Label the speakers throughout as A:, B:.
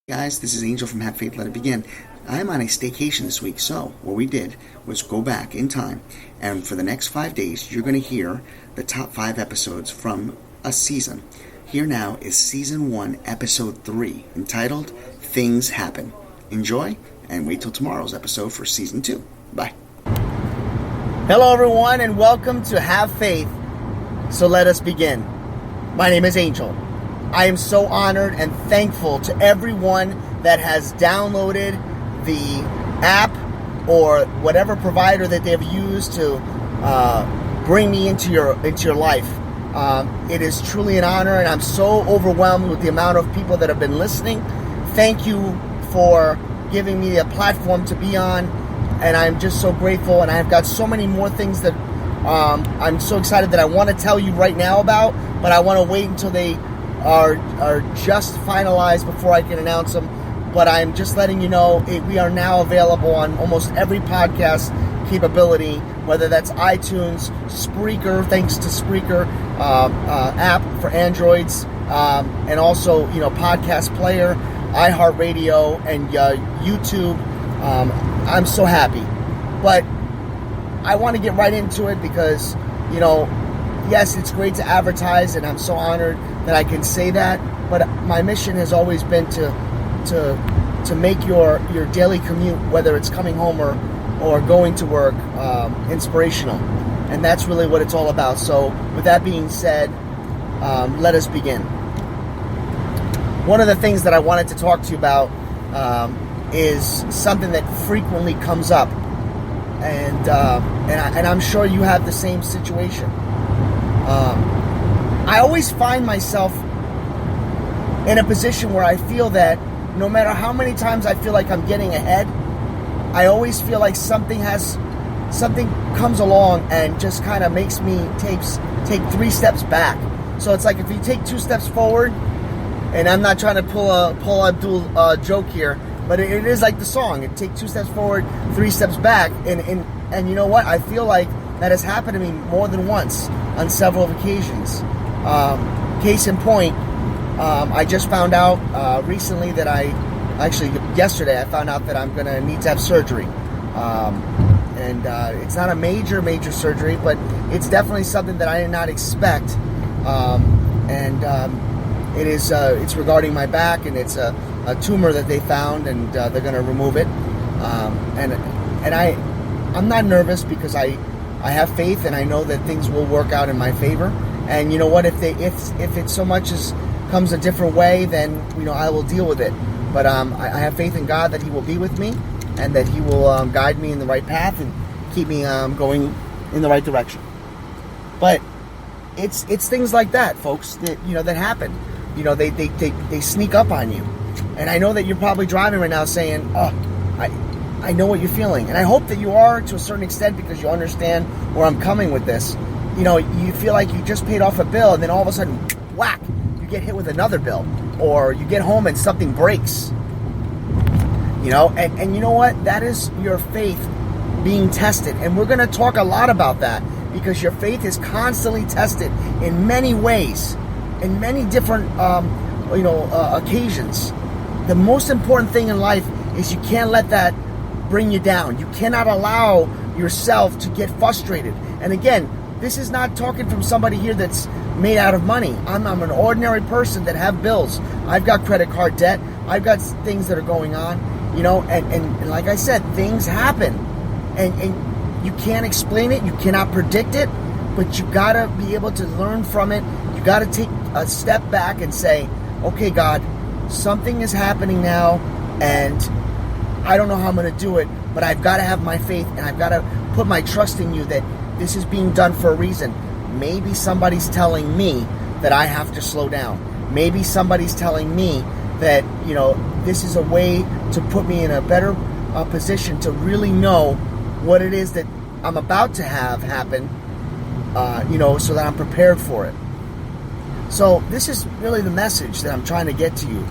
A: Guys, this is Angel from Have Faith, Let It Begin. I'm on a staycation this week, so what we did was go back in time, and for the next 5 days, you're going to hear the top 5 episodes from a season. Here now is Season 1, Episode 3, entitled Things Happen. Enjoy, and wait till tomorrow's episode for Season 2. Bye. Hello, everyone, and welcome to Have Faith, So Let Us Begin. My name is Angel. I am so honored and thankful to everyone that has downloaded the app or whatever provider that they've used to bring me into your life. It is truly an honor, and I'm so overwhelmed with the amount of people that have been listening. Thank you for giving me a platform to be on, and I'm just so grateful. And I've got so many more things that I'm so excited that I want to tell you right now about, but I want to wait until they are just finalized before I can announce them. But I'm just letting you know we are now available on almost every podcast capability, whether that's iTunes, Spreaker, thanks to Spreaker app for Androids, and also podcast player, iHeartRadio, and YouTube. I'm so happy, but I want to get right into it because yes, it's great to advertise, and I'm so honored that I can say that, but my mission has always been to make your daily commute, whether it's coming home or going to work, inspirational. And that's really what it's all about. So with that being said, let us begin. One of the things that I wanted to talk to you about is something that frequently comes up, and I'm sure you have the same situation. I always find myself in a position where I feel that no matter how many times I feel like I'm getting ahead, I always feel like something comes along and just kind of makes me take 3 steps back. So it's like if you take 2 steps forward, and I'm not trying to pull Abdul joke here, but it is like the song. It take 2 steps forward, 3 steps back, and you know what? I feel like that has happened to me more than once on several occasions. Case in point, I just found out recently that yesterday I found out that I'm going to need to have surgery. And it's not a major surgery, but it's definitely something that I did not expect. It's regarding my back, and it's a tumor that they found, and they're going to remove it. I'm not nervous because I have faith, and I know that things will work out in my favor. And you know what? If it so much as comes a different way, then I will deal with it. But I have faith in God that He will be with me, and that He will guide me in the right path and keep me going in the right direction. But it's things like that, folks, that that happen. They sneak up on you, and I know that you're probably driving right now saying, "Oh, I know what you're feeling," and I hope that you are to a certain extent, because you understand where I'm coming with this. You feel like you just paid off a bill, and then all of a sudden, whack, you get hit with another bill, or you get home and something breaks. And you know what? That is your faith being tested, and we're going to talk a lot about that, because your faith is constantly tested in many ways, in many different occasions. The most important thing in life is you can't let that bring you down. You cannot allow yourself to get frustrated. And again, this is not talking from somebody here that's made out of money. I'm an ordinary person that have bills. I've got credit card debt. I've got things that are going on, and like I said, things happen. And you can't explain it. You cannot predict it, but you got to be able to learn from it. You got to take a step back and say, okay, God, something is happening now, and I don't know how I'm going to do it, but I've got to have my faith, and I've got to put my trust in you that this is being done for a reason. Maybe somebody's telling me that I have to slow down. Maybe somebody's telling me that, this is a way to put me in a better position to really know what it is that I'm about to have happen, so that I'm prepared for it. So this is really the message that I'm trying to get to you,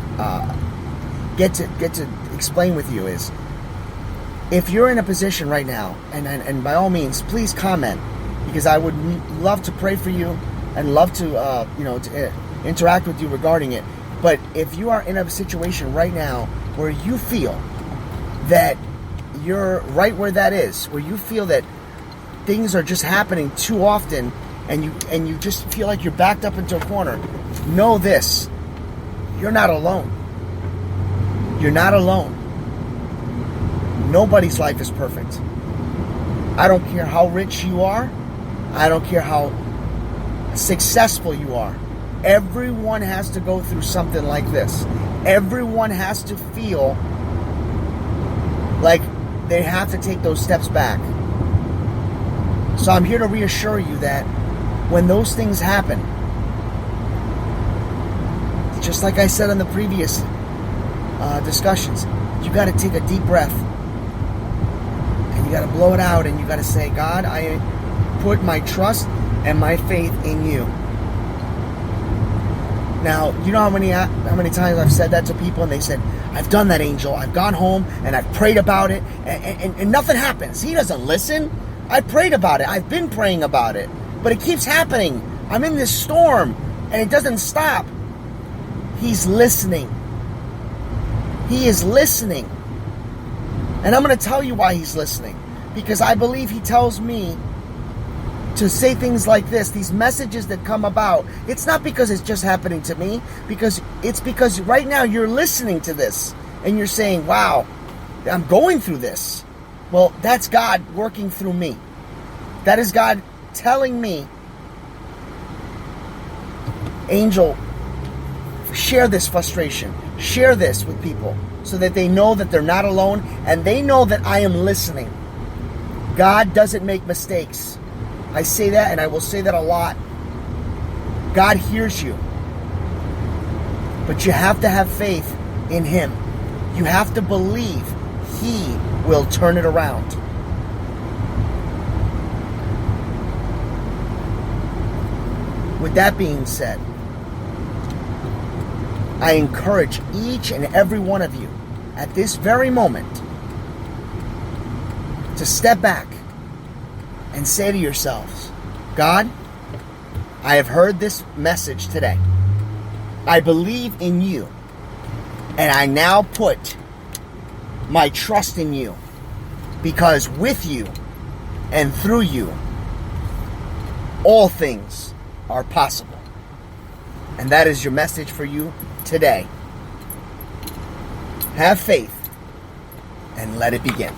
A: get to explain with you is, if you're in a position right now, and by all means, please comment, because I would love to pray for you and love to interact with you regarding it. But if you are in a situation right now where you feel that you're right where that is, where you feel that things are just happening too often, and you just feel like you're backed up into a corner, know this: you're not alone. You're not alone. Nobody's life is perfect. I don't care how rich you are. I don't care how successful you are. Everyone has to go through something like this. Everyone has to feel like they have to take those steps back. So I'm here to reassure you that when those things happen, just like I said in the previous discussions, you got to take a deep breath and you got to blow it out, and you got to say, God, I put my trust and my faith in you. Now, you know how many times I've said that to people, and they said, I've done that, Angel. I've gone home and I've prayed about it, and nothing happens. He doesn't listen. I prayed about it. I've been praying about it, but it keeps happening. I'm in this storm and it doesn't stop. He's listening. He is listening. And I'm going to tell you why he's listening. Because I believe he tells me to say things like this, these messages that come about. It's not because it's just happening to me, because it's because right now you're listening to this and you're saying, wow, I'm going through this. Well, that's God working through me. That is God telling me, Angel, share this frustration. Share this with people so that they know that they're not alone, and they know that I am listening. God doesn't make mistakes. I say that, and I will say that a lot. God hears you. But you have to have faith in him. You have to believe he will turn it around. With that being said, I encourage each and every one of you at this very moment to step back and say to yourselves, God, I have heard this message today. I believe in you, and I now put my trust in you, because with you and through you, all things are possible. And that is your message for you today. Have faith and let it begin.